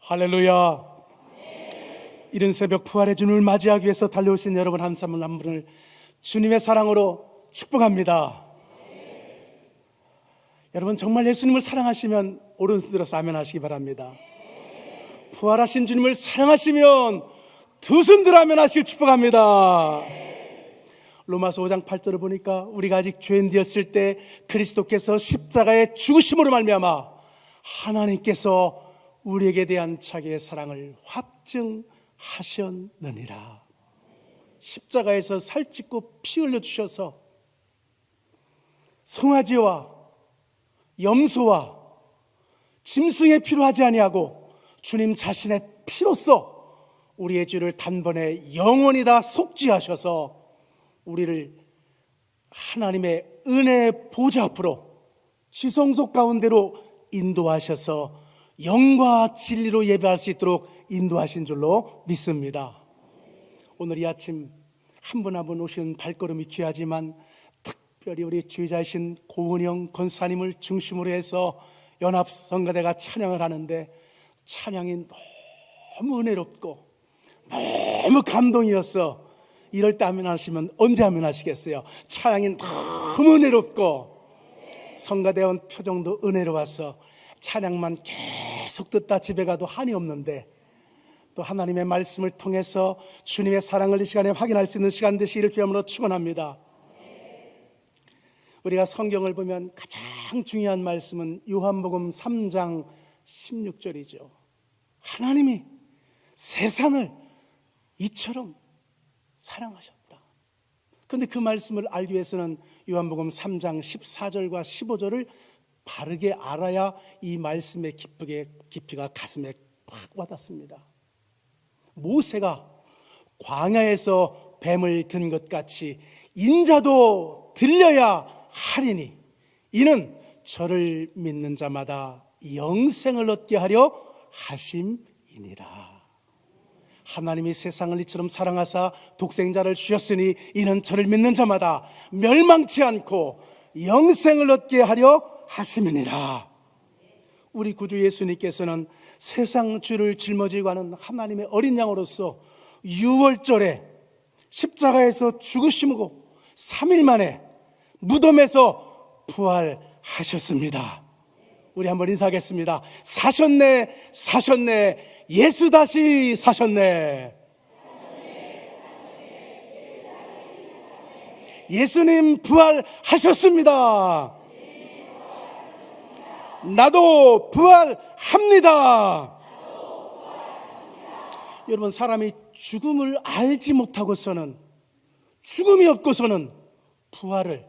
할렐루야. 이른 새벽 부활의 주님을 맞이하기 위해서 달려오신 여러분 한 사람 한 분을 주님의 사랑으로 축복합니다. 여러분 정말 예수님을 사랑하시면 오른손 들어서 아멘 하시기 바랍니다. 부활하신 주님을 사랑하시면 두 손 들어 아멘 하시길 축복합니다. 로마서 5장 8절을 보니까 우리가 아직 죄인 되었을 때 그리스도께서 십자가의 죽으심으로 말미암아 하나님께서 우리에게 대한 자기의 사랑을 확증하셨느니라. 십자가에서 살찢고 피 흘려주셔서 송아지와 염소와 짐승의 피로 하지 아니하고 주님 자신의 피로써 우리의 죄를 단번에 영원히 다 속죄하셔서 우리를 하나님의 은혜의 보좌 앞으로 지성소 가운데로 인도하셔서 영과 진리로 예배할 수 있도록 인도하신 줄로 믿습니다. 오늘 이 아침 한 분 한 분 오신 발걸음이 귀하지만 특별히 우리 주의자이신 고은영 권사님을 중심으로 해서 연합성가대가 찬양을 하는데 찬양이 너무 은혜롭고 너무 감동이었어. 이럴 때 아멘 하시면 언제 아멘 하시겠어요? 찬양이 너무 은혜롭고 성가대원 표정도 은혜로워서 찬양만 계속 듣다 집에 가도 한이 없는데 또 하나님의 말씀을 통해서 주님의 사랑을 이 시간에 확인할 수 있는 시간 되시기를 주님으로 축원합니다. 우리가 성경을 보면 가장 중요한 말씀은 요한복음 3장 16절이죠. 하나님이 세상을 이처럼 사랑하셨다. 그런데 그 말씀을 알기 위해서는 요한복음 3장 14절과 15절을 바르게 알아야 이 말씀의 깊이가 가슴에 확 와닿습니다. 모세가 광야에서 뱀을 든 것 같이 인자도 들려야 하리니 이는 저를 믿는 자마다 영생을 얻게 하려 하심이니라. 하나님이 세상을 이처럼 사랑하사 독생자를 주셨으니 이는 저를 믿는 자마다 멸망치 않고 영생을 얻게 하려 하심이니라. 우리 구주 예수님께서는 세상 죄를 짊어지고 가는 하나님의 어린 양으로서 6월절에 십자가에서 죽으시고 3일 만에 무덤에서 부활하셨습니다. 우리 한번 인사하겠습니다. 사셨네, 사셨네, 예수 다시 사셨네. 예수님 부활하셨습니다. 나도 부활합니다. 여러분, 사람이 죽음을 알지 못하고서는, 죽음이 없고서는 부활을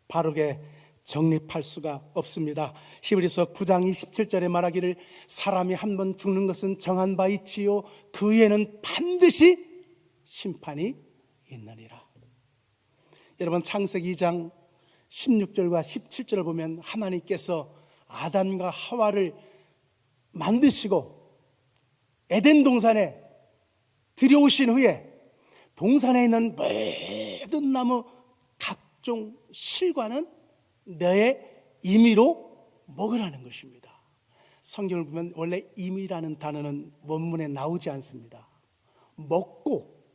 바르게 정립할 수가 없습니다. 히브리서 9장 27절에 말하기를 사람이 한 번 죽는 것은 정한 바 있지요 그 후에는 반드시 심판이 있느니라. 여러분, 창세기 2장 16절과 17절을 보면 하나님께서 아담과 하와를 만드시고 에덴 동산에 들여오신 후에 동산에 있는 모든 나무 각종 실과는 너의 임의로 먹으라는 것입니다. 성경을 보면 원래 임의라는 단어는 원문에 나오지 않습니다. 먹고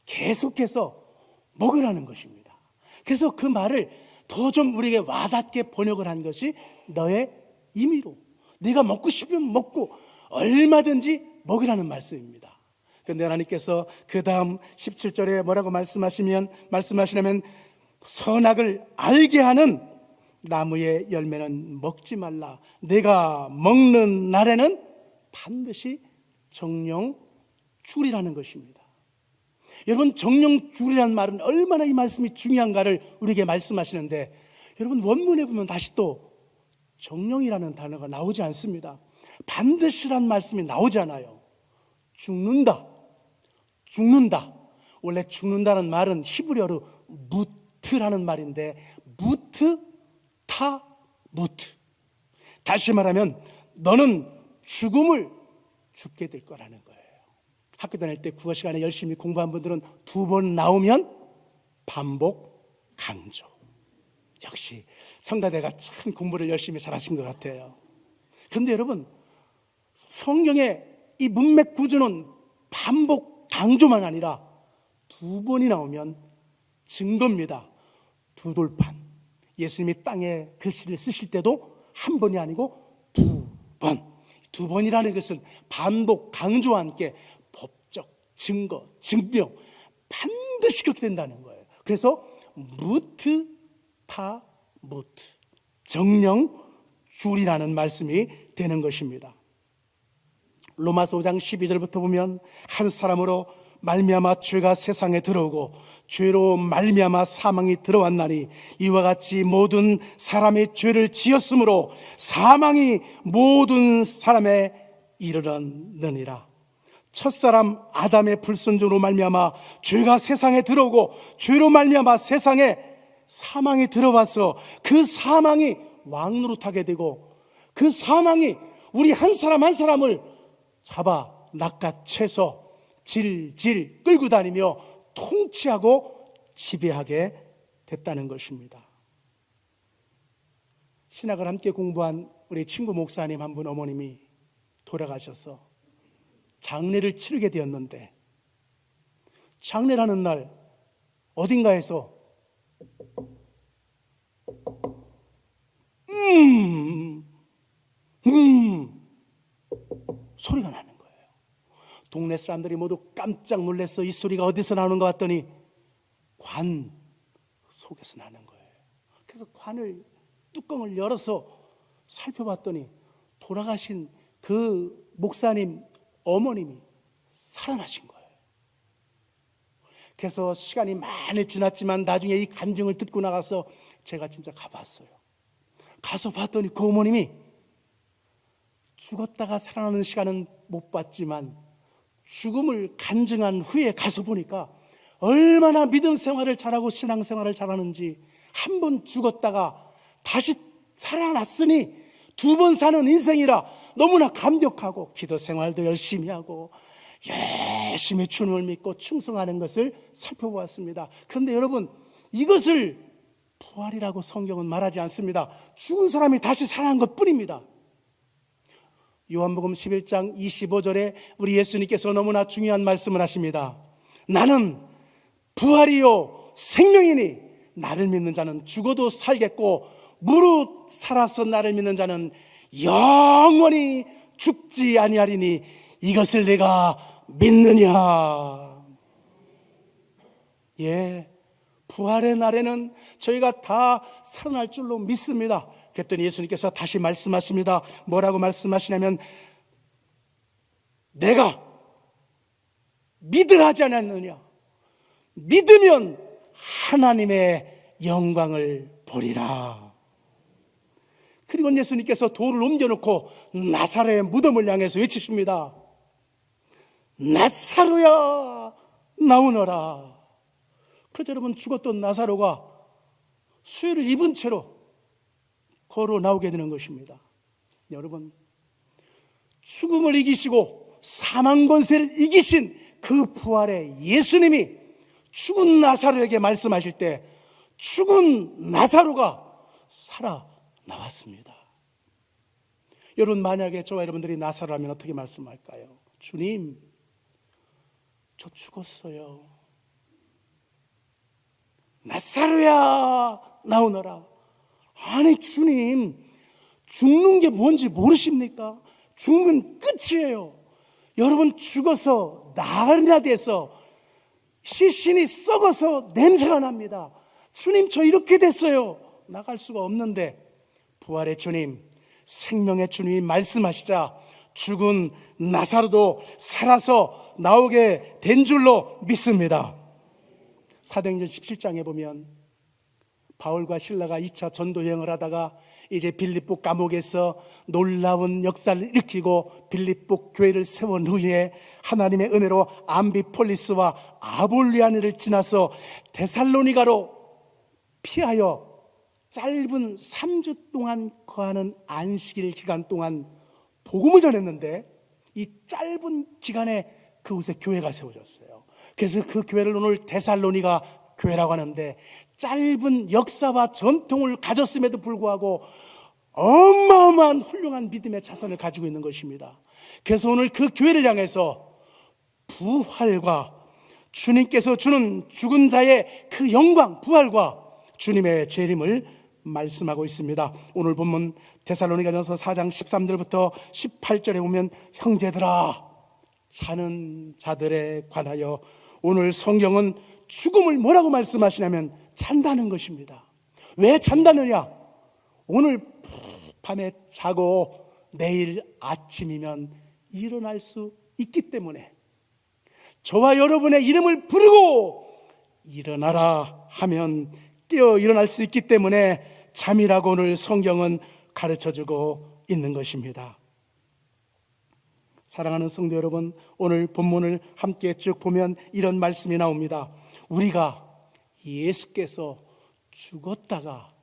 계속해서 먹으라는 것입니다. 그래서 그 말을 더 좀 우리에게 와닿게 번역을 한 것이 너의 임의로, 네가 먹고 싶으면 먹고 얼마든지 먹으라는 말씀입니다. 그런데 하나님께서 그 다음 17절에 뭐라고 말씀하시냐면 선악을 알게 하는 나무의 열매는 먹지 말라. 내가 먹는 날에는 반드시 정령 죽으리라는 것입니다. 여러분, 정령 죽으리라는 말은 얼마나 이 말씀이 중요한가를 우리에게 말씀하시는데, 여러분 원문에 보면 다시 또 정령이라는 단어가 나오지 않습니다. 반드시란 말씀이 나오지 않아요. 죽는다. 원래 죽는다는 말은 히브리어로 무트라는 말인데, 무트. 다시 말하면 너는 죽게 될 거라는 거예요. 학교 다닐 때 국어 시간에 열심히 공부한 분들은 2번 나오면 반복 강조. 역시 성가대가 참 공부를 열심히 잘하신 것 같아요. 그런데 여러분, 성경의 이 문맥 구조는 반복 강조만 아니라 두 번이 나오면 증거입니다. 두 돌판. 예수님이 땅에 글씨를 쓰실 때도 한 번이 아니고 두 번. 두 번이라는 것은 반복 강조와 함께 법적 증거, 증명, 반드시 그렇게 된다는 거예요. 그래서 무트 타 무트, 정령 줄이라는 말씀이 되는 것입니다. 로마서 5장 12절부터 보면 한 사람으로 말미암아 죄가 세상에 들어오고 죄로 말미암아 사망이 들어왔나니 이와 같이 모든 사람이 죄를 지었으므로 사망이 모든 사람에 이르렀느니라. 첫사람 아담의 불순종으로 말미암아 죄가 세상에 들어오고 죄로 말미암아 세상에 사망이 들어와서 그 사망이 왕노릇하게 되고 그 사망이 우리 한 사람 한 사람을 잡아 낚아채서 질질 끌고 다니며 통치하고 지배하게 됐다는 것입니다. 신학을 함께 공부한 우리 친구 목사님 한 분 어머님이 돌아가셔서 장례를 치르게 되었는데 장례라는 날 어딘가에서 소리가 나는 거예요. 동네 사람들이 모두 깜짝 놀랐어. 이 소리가 어디서 나오는 것 같더니 관 속에서 나는 거예요. 그래서 관을 뚜껑을 열어서 살펴봤더니 돌아가신 그 목사님 어머님이 살아나신 거예요. 그래서 시간이 많이 지났지만 나중에 이 간증을 듣고 나가서 제가 진짜 가봤어요. 가서 봤더니 그 어머님이 죽었다가 살아나는 시간은 못 봤지만 죽음을 간증한 후에 가서 보니까 얼마나 믿음 생활을 잘하고 신앙 생활을 잘하는지, 한 번 죽었다가 다시 살아났으니 두 번 사는 인생이라 너무나 감격하고 기도 생활도 열심히 하고 열심히 주님을 믿고 충성하는 것을 살펴보았습니다. 그런데 여러분, 이것을 부활이라고 성경은 말하지 않습니다. 죽은 사람이 다시 살아난 것뿐입니다. 요한복음 11장 25절에 우리 예수님께서 너무나 중요한 말씀을 하십니다. 나는 부활이요 생명이니 나를 믿는 자는 죽어도 살겠고 무릇 살아서 나를 믿는 자는 영원히 죽지 아니하리니 이것을 내가 믿느냐. 예, 부활의 날에는 저희가 다 살아날 줄로 믿습니다. 그랬더니 예수님께서 다시 말씀하십니다. 뭐라고 말씀하시냐면 내가 믿으라 하지 않았느냐. 믿으면 하나님의 영광을 보리라. 그리고 예수님께서 돌을 옮겨놓고 나사로의 무덤을 향해서 외치십니다. 나사로야 나오너라. 그래서 여러분, 죽었던 나사로가 수혈을 입은 채로 걸어 나오게 되는 것입니다. 여러분, 죽음을 이기시고 사망 권세를 이기신 그 부활의 예수님이 죽은 나사로에게 말씀하실 때 죽은 나사로가 살아나왔습니다. 여러분, 만약에 저와 여러분들이 나사로라면 어떻게 말씀할까요? 주님, 저 죽었어요. 나사로야 나오너라. 아니 주님, 죽는 게 뭔지 모르십니까? 죽는 끝이에요. 여러분, 죽어서 나흘이나 돼서 시신이 썩어서 냄새가 납니다. 주님, 저 이렇게 됐어요. 나갈 수가 없는데 부활의 주님, 생명의 주님이 말씀하시자 죽은 나사로도 살아서 나오게 된 줄로 믿습니다. 사도행전 17장에 보면 바울과 실라가 2차 전도 여행을 하다가 이제 빌립보 감옥에서 놀라운 역사를 일으키고 빌립보 교회를 세운 후에 하나님의 은혜로 암비폴리스와 아볼리아니를 지나서 데살로니가로 피하여 짧은 3주 동안 거하는 안식일 기간 동안 복음을 전했는데 이 짧은 기간에 그곳에 교회가 세워졌어요. 그래서 그 교회를 오늘 데살로니가 교회라고 하는데 짧은 역사와 전통을 가졌음에도 불구하고 어마어마한 훌륭한 믿음의 자산을 가지고 있는 것입니다. 그래서 오늘 그 교회를 향해서 부활과 주님께서 주는 죽은 자의 그 영광, 부활과 주님의 재림을 말씀하고 있습니다. 오늘 본문 데살로니가전서 4장 13절부터 18절에 보면 형제들아, 자는 자들에 관하여 오늘 성경은 죽음을 뭐라고 말씀하시냐면 잔다는 것입니다. 왜 잔다느냐? 오늘 밤에 자고 내일 아침이면 일어날 수 있기 때문에, 저와 여러분의 이름을 부르고 일어나라 하면 깨어 일어날 수 있기 때문에 잠이라고 오늘 성경은 가르쳐주고 있는 것입니다. 사랑하는 성도 여러분, 오늘 본문을 함께 쭉 보면 이런 말씀이 나옵니다. 우리가 예수께서 죽었다가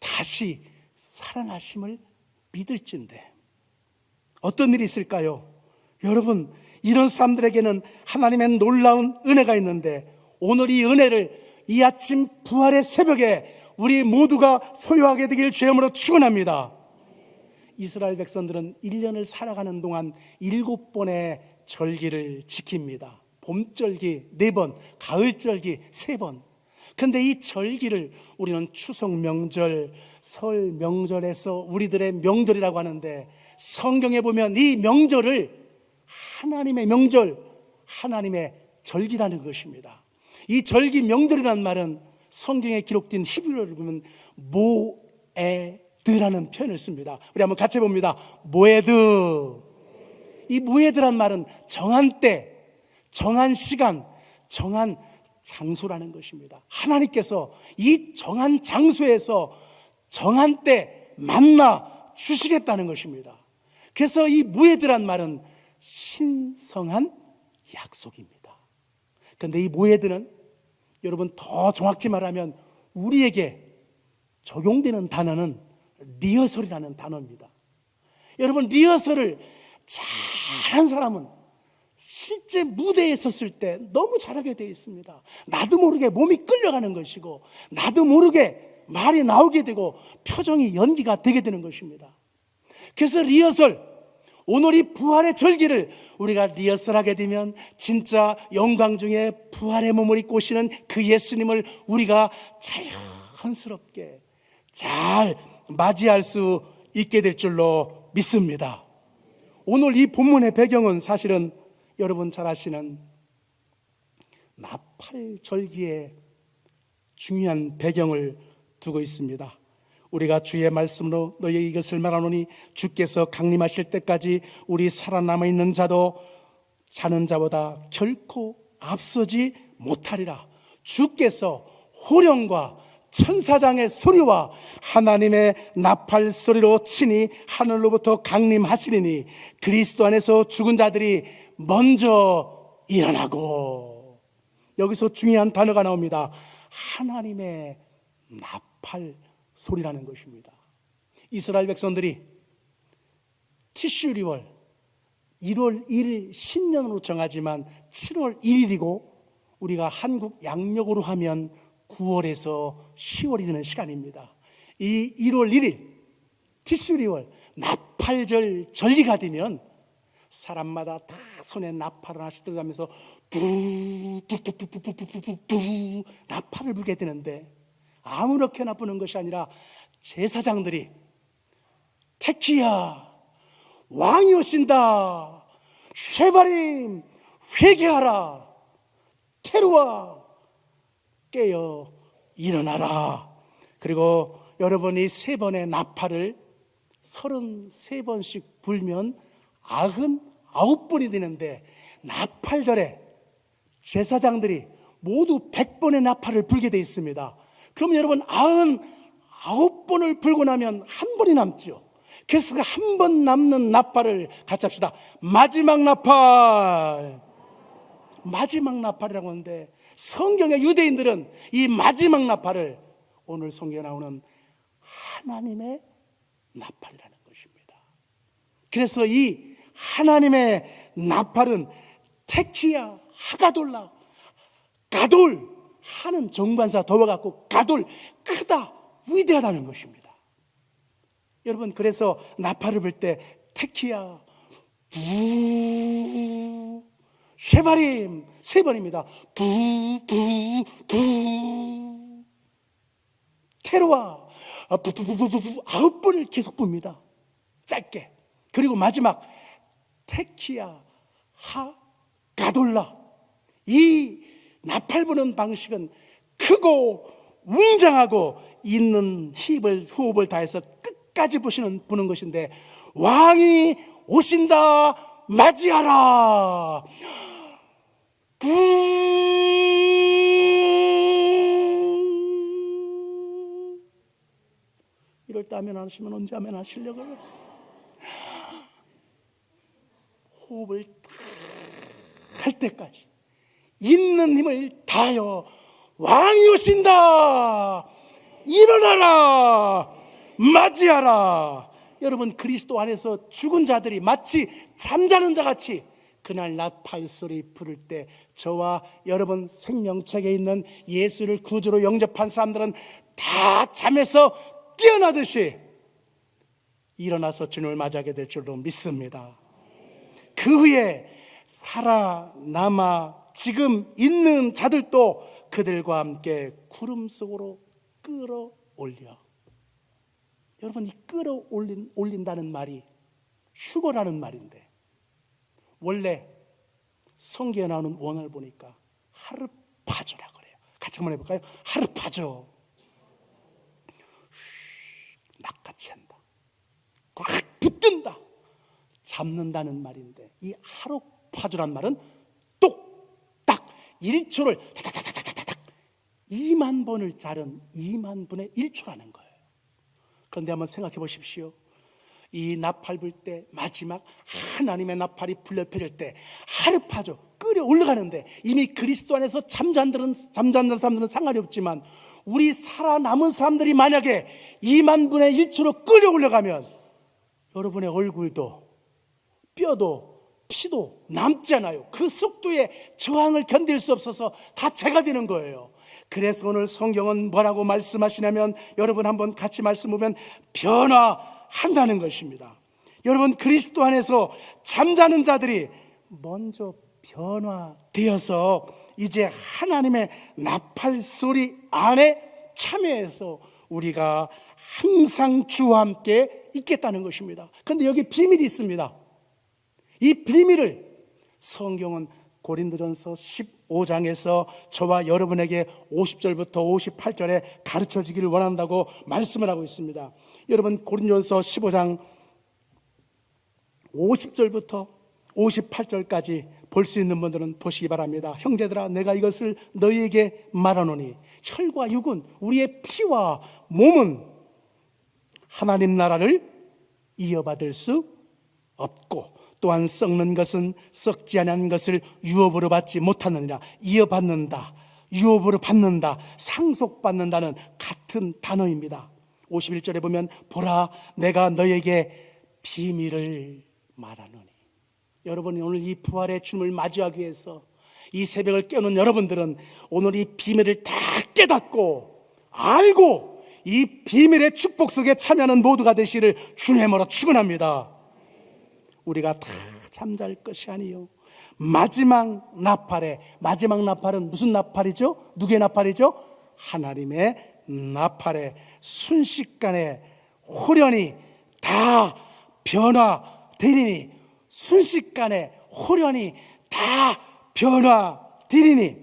다시 살아나심을 믿을진데 어떤 일이 있을까요? 여러분, 이런 사람들에게는 하나님의 놀라운 은혜가 있는데, 오늘 이 은혜를 이 아침 부활의 새벽에 우리 모두가 소유하게 되길 주의 이름으로 축원합니다. 이스라엘 백성들은 1년을 살아가는 동안 7번의 절기를 지킵니다. 봄절기 4번, 가을절기 3번. 근데 이 절기를 우리는 추석 명절, 설 명절에서 우리들의 명절이라고 하는데, 성경에 보면 이 명절을 하나님의 명절, 하나님의 절기라는 것입니다. 이 절기 명절이라는 말은 성경에 기록된 히브리어를 보면 모에드라는 표현을 씁니다. 우리 한번 같이 봅니다. 모에드. 이 모에드란 말은 정한 때, 정한 시간, 정한 장소라는 것입니다. 하나님께서 이 정한 장소에서 정한 때 만나 주시겠다는 것입니다. 그래서 이 모에드란 말은 신성한 약속입니다. 그런데 이 모에드는 여러분 더 정확히 말하면 우리에게 적용되는 단어는 리허설이라는 단어입니다. 여러분, 리허설을 잘한 사람은 실제 무대에 섰을 때 너무 잘하게 되어 있습니다. 나도 모르게 몸이 끌려가는 것이고, 나도 모르게 말이 나오게 되고 표정이 연기가 되게 되는 것입니다. 그래서 리허설, 오늘 이 부활의 절기를 우리가 리허설하게 되면 진짜 영광 중에 부활의 몸을 입고 오시는 그 예수님을 우리가 자연스럽게 잘 맞이할 수 있게 될 줄로 믿습니다. 오늘 이 본문의 배경은 사실은 여러분 잘 아시는 나팔절기의 중요한 배경을 두고 있습니다. 우리가 주의 말씀으로 너희에게 이것을 말하노니 주께서 강림하실 때까지 우리 살아남아 있는 자도 자는 자보다 결코 앞서지 못하리라. 주께서 호령과 천사장의 소리와 하나님의 나팔 소리로 친히 하늘로부터 강림하시리니 그리스도 안에서 죽은 자들이 먼저 일어나고. 여기서 중요한 단어가 나옵니다. 하나님의 나팔 소리라는 것입니다. 이스라엘 백성들이 티슈리월 1월 1일 신년으로 정하지만 7월 1일이고 우리가 한국 양력으로 하면 9월에서 10월이 되는 시간입니다. 이 1월 1일 티슈리월 나팔절 절기가 되면 사람마다 다 손에 나팔을 하나씩 들어가면서 부부부부부부부부 나팔을 불게 되는데, 아무렇게나 부는 것이 아니라 제사장들이 테키야 왕이 오신다, 쉐바림 회개하라, 테루아 깨어 일어나라. 그리고 여러분이 3번의 나팔을 33번씩 불면 99번이 되는데, 나팔절에 제사장들이 모두 100번의 나팔을 불게 되어 있습니다. 그러면 여러분 99번을 불고 나면 한 번이 남죠. 그래서 그 한 번 남는 나팔을 같이 합시다. 마지막 나팔. 마지막 나팔이라고 하는데, 성경의 유대인들은 이 마지막 나팔을 오늘 성경에 나오는 하나님의 나팔이라는 것입니다. 그래서 이 하나님의 나팔은 테키야 하가돌라, 가돌, 하는 정관사 더워갖고 가돌, 크다, 위대하다는 것입니다. 여러분, 그래서 나팔을 불 때 테키야, 부, 쉐바림 3번입니다. 부, 부, 부. 테로와 부부부부부 9번을 계속 붑니다. 짧게. 그리고 마지막 테키야 하 가돌라. 이 나팔 부는 방식은 크고 웅장하고 있는 호흡을 다해서 끝까지 부는 것인데, 왕이 오신다 맞이하라. 부. 이럴 때 아멘 하시면 언제 아멘 하시려고요? 호흡을 할 때까지 있는 힘을 다하여 왕이 오신다, 일어나라, 맞이하라. 여러분, 그리스도 안에서 죽은 자들이 마치 잠자는 자같이 그날 나팔 소리 부를 때 저와 여러분 생명책에 있는 예수를 구주로 영접한 사람들은 다 잠에서 깨어나듯이 일어나서 주님을 맞이하게 될 줄로 믿습니다. 그 후에 살아남아 지금 있는 자들도 그들과 함께 구름 속으로 끌어올려. 여러분, 이 끌어올린다는 말이 휴거라는 말인데, 원래 성경에 나오는 원어를 보니까 하르파조라고 그래요. 같이 한번 해볼까요? 하르파조. 낚아채 한다, 꽉 붙든다, 잡는다는 말인데, 이 하르파조란 말은 똑딱 1초를 다다다다다닥 2만 번을 자른 2만 분의 1초라는 거예요. 그런데 한번 생각해 보십시오. 이 나팔 불 때 마지막 하나님의 나팔이 불려 펴질 때 하르파조 끌어 올라가는데, 이미 그리스도 안에서 잠자는 사람들은 상관이 없지만 우리 살아남은 사람들이 만약에 2만 분의 1초로 끌어 올라가면 여러분의 얼굴도 뼈도 피도 남잖아요. 그 속도에 저항을 견딜 수 없어서 다 재가 되는 거예요. 그래서 오늘 성경은 뭐라고 말씀하시냐면, 여러분 한번 같이 말씀 보면 변화한다는 것입니다. 여러분, 그리스도 안에서 잠자는 자들이 먼저 변화되어서 이제 하나님의 나팔 소리 안에 참여해서 우리가 항상 주와 함께 있겠다는 것입니다. 그런데 여기 비밀이 있습니다. 이 비밀을 성경은 고린도전서 15장에서 저와 여러분에게 50절부터 58절에 가르쳐 주기를 원한다고 말씀을 하고 있습니다. 여러분, 고린도전서 15장 50절부터 58절까지 볼 수 있는 분들은 보시기 바랍니다. 형제들아, 내가 이것을 너희에게 말하노니 혈과 육은, 우리의 피와 몸은 하나님 나라를 이어받을 수 없고, 또한 썩는 것은 썩지 아니한 것을 유업으로 받지 못하느니라. 이어받는다, 유업으로 받는다, 상속받는다는 같은 단어입니다. 51절에 보면 보라, 내가 너에게 비밀을 말하노니. 여러분이 오늘 이 부활의 주님을 맞이하기 위해서 이 새벽을 깨우는 여러분들은 오늘 이 비밀을 다 깨닫고 알고 이 비밀의 축복 속에 참여하는 모두가 되시를 주님의 이름으로 축원합니다. 우리가 다 잠잘 것이 아니요, 마지막 나팔은 무슨 나팔이죠? 누구의 나팔이죠? 하나님의 나팔에 순식간에 호련히 다 변화되리니, 순식간에 호련히 다 변화되리니,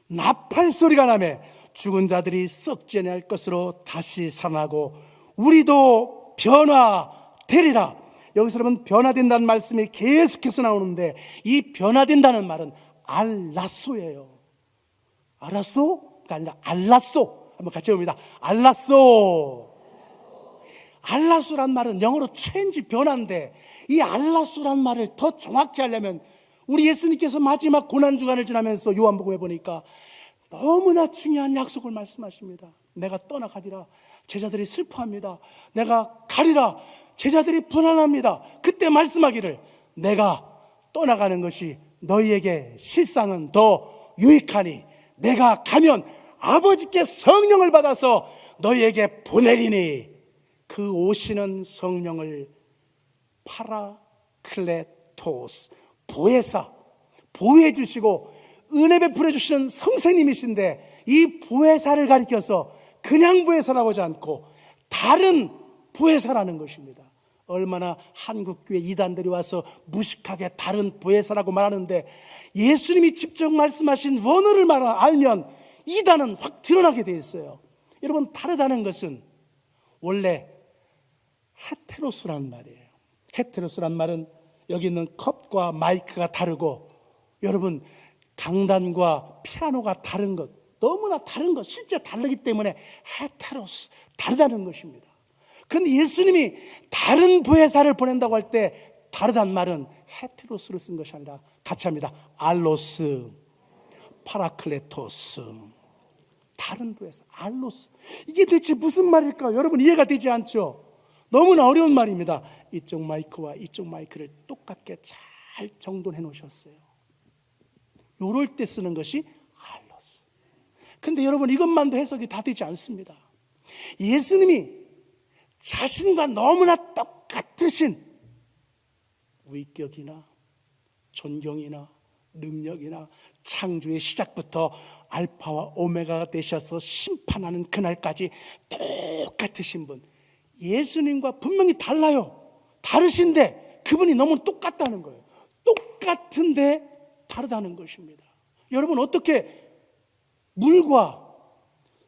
나팔 소리가 나매 죽은 자들이 썩지 아니할 것으로 다시 살아나고 우리도 변화되리라. 여기서 여러분, 변화된다는 말씀이 계속해서 나오는데, 이 변화된다는 말은 알라소예요. 알라소가 아니라 알라소. 한번 같이 봅니다. 알라소. 알라소란 말은 영어로 change, 변화인데, 이 알라소란 말을 더 정확히 하려면 우리 예수님께서 마지막 고난주간을 지나면서 요한복음에 보니까 너무나 중요한 약속을 말씀하십니다. 내가 떠나가리라. 제자들이 슬퍼합니다. 내가 가리라. 제자들이 불안합니다. 그때 말씀하기를, 내가 떠나가는 것이 너희에게 실상은 더 유익하니 내가 가면 아버지께 성령을 받아서 너희에게 보내리니. 그 그 오시는 성령을 파라클레토스, 보혜사, 보호해 주시고 은혜 베풀어 주시는 선생님이신데, 이 보혜사를 가리켜서 그냥 보혜사라고 하지 않고 다른 보혜사라는 것입니다. 얼마나 한국교회 이단들이 와서 무식하게 다른 보혜사라고 말하는데, 예수님이 직접 말씀하신 원어를 알면 이단은 확 드러나게 되어 있어요. 여러분, 다르다는 것은 원래 헤테로스라는 말이에요. 헤테로스란 말은 여기 있는 컵과 마이크가 다르고, 여러분 강단과 피아노가 다른 것, 너무나 다른 것, 실제 다르기 때문에 헤테로스, 다르다는 것입니다. 그런데 예수님이 다른 보혜사를 보낸다고 할 때 다르단 말은 헤테로스를 쓴 것이 아니라 같이 합니다. 알로스, 파라클레토스, 다른 보혜사, 알로스. 이게 대체 무슨 말일까? 여러분 이해가 되지 않죠? 너무나 어려운 말입니다. 이쪽 마이크와 이쪽 마이크를 똑같게 잘 정돈해 놓으셨어요. 요럴 때 쓰는 것이 알로스. 근데 여러분 이것만도 해석이 다 되지 않습니다. 예수님이 자신과 너무나 똑같으신 위격이나 존경이나 능력이나 창조의 시작부터 알파와 오메가가 되셔서 심판하는 그날까지 똑같으신 분, 예수님과 분명히 달라요. 다르신데 그분이 너무 똑같다는 거예요. 똑같은데 다르다는 것입니다. 여러분, 어떻게 물과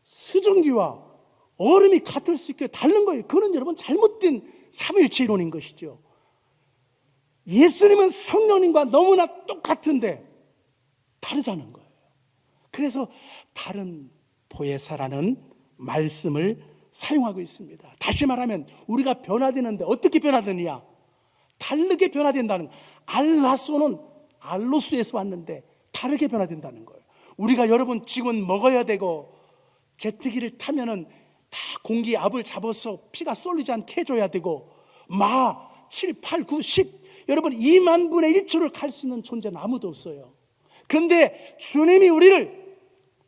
수증기와 얼음이 같을 수 있게 다른 거예요. 그건 여러분 잘못된 삼위일체 이론인 것이죠. 예수님은 성령님과 너무나 똑같은데 다르다는 거예요. 그래서 다른 보혜사라는 말씀을 사용하고 있습니다. 다시 말하면 우리가 변화되는데 어떻게 변화되느냐? 다르게 변화된다는, 알라소는 알로스에서 왔는데 다르게 변화된다는 거예요. 우리가 여러분 지금 먹어야 되고 제트기를 타면은 다 공기 압을 잡아서 피가 쏠리지 않게 해줘야 되고, 마 7, 8, 9, 10 여러분 2만 분의 1초를 갈 수 있는 존재는 아무도 없어요. 그런데 주님이 우리를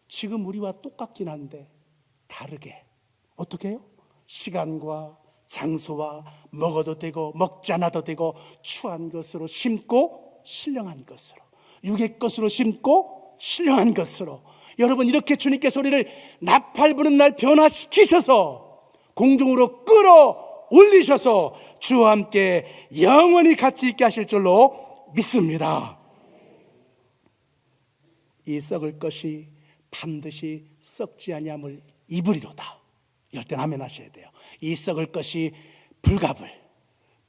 지금 우리와 똑같긴 한데 다르게, 어떻게 해요? 시간과 장소와 먹어도 되고 먹지 않아도 되고, 추한 것으로 심고 신령한 것으로, 육의 것으로 심고 신령한 것으로, 여러분 이렇게 주님께서 우리를 나팔 부는 날 변화시키셔서 공중으로 끌어올리셔서 주와 함께 영원히 같이 있게 하실 줄로 믿습니다. 이 썩을 것이 반드시 썩지 아니함을 입으리로다. 이럴 땐 아멘 하셔야 돼요. 이 썩을 것이 불갑을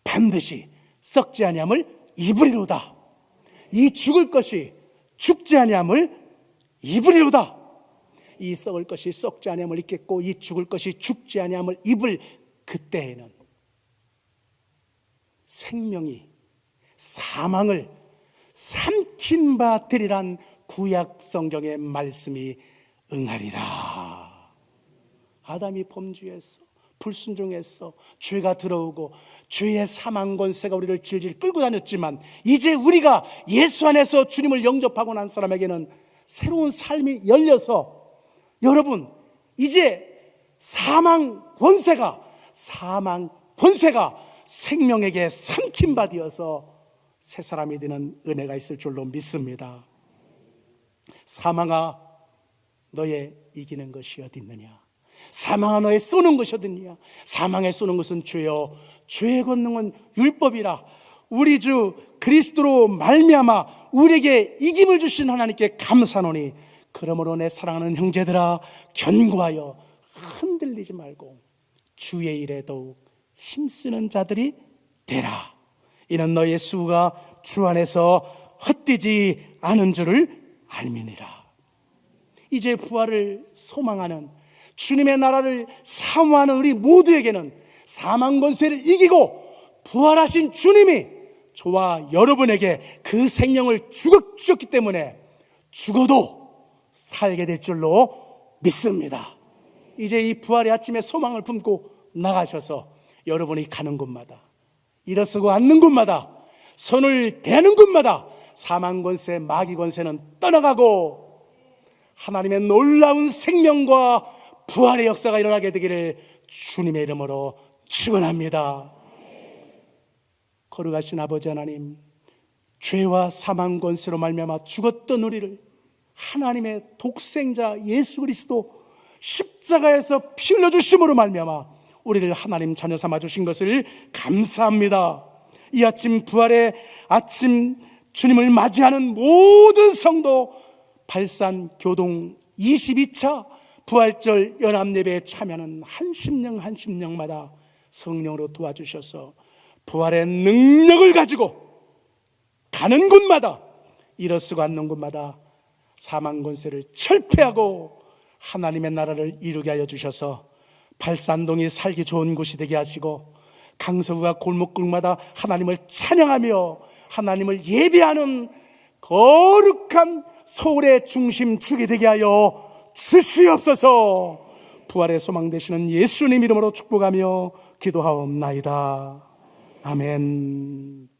반드시 썩지 아니함을 입으리로다. 이 죽을 것이 죽지 아니함을 입으리로다. 이 썩을 것이 썩지 아니함을 입겠고 이 죽을 것이 죽지 아니함을 입을 그때에는 생명이 사망을 삼킨 바 되리란 구약 성경의 말씀이 응하리라. 아담이 범죄했어, 불순종했어, 죄가 들어오고 죄의 사망 권세가 우리를 질질 끌고 다녔지만, 이제 우리가 예수 안에서 주님을 영접하고 난 사람에게는 새로운 삶이 열려서, 여러분 이제 사망 권세가 생명에게 삼킨 바 되어서 새 사람이 되는 은혜가 있을 줄로 믿습니다. 사망아, 너의 이기는 것이 어디 있느냐? 사망아, 너의 쏘는 것이 어디 있느냐? 사망에 쏘는 것은 죄요, 죄의 권능은 율법이라. 우리 주 그리스도로 말미암아 우리에게 이김을 주신 하나님께 감사하노니, 그러므로 내 사랑하는 형제들아, 견고하여 흔들리지 말고 주의 일에 더욱 힘쓰는 자들이 되라. 이는 너의 수가 주 안에서 헛되지 않은 줄을 알미니라. 이제 부활을 소망하는, 주님의 나라를 사모하는 우리 모두에게는 사망 권세를 이기고 부활하신 주님이 저와 여러분에게 그 생명을 주셨기 때문에 죽어도 살게 될 줄로 믿습니다. 이제 이 부활의 아침에 소망을 품고 나가셔서 여러분이 가는 곳마다, 일어서고 앉는 곳마다, 손을 대는 곳마다 사망 권세, 마귀 권세는 떠나가고 하나님의 놀라운 생명과 부활의 역사가 일어나게 되기를 주님의 이름으로 축원합니다. 거룩하신 아버지 하나님, 죄와 사망 권세로 말미암아 죽었던 우리를 하나님의 독생자 예수 그리스도 십자가에서 피 흘려 주심으로 말미암아 우리를 하나님 자녀 삼아 주신 것을 감사합니다. 이 아침 부활의 아침 주님을 맞이하는 모든 성도 발산 교동 22차 부활절 연합예배에 참여하는 한 심령마다 성령으로 도와주셔서 부활의 능력을 가지고 가는 곳마다 일어서고 앉는 곳마다 사망 권세를 철폐하고 하나님의 나라를 이루게 하여 주셔서 발산동이 살기 좋은 곳이 되게 하시고 강서구가 골목골마다 하나님을 찬양하며 하나님을 예배하는 거룩한 서울의 중심 주게 되게 하여 주시옵소서. 부활의 소망 되시는 예수님 이름으로 축복하며 기도하옵나이다. 아멘.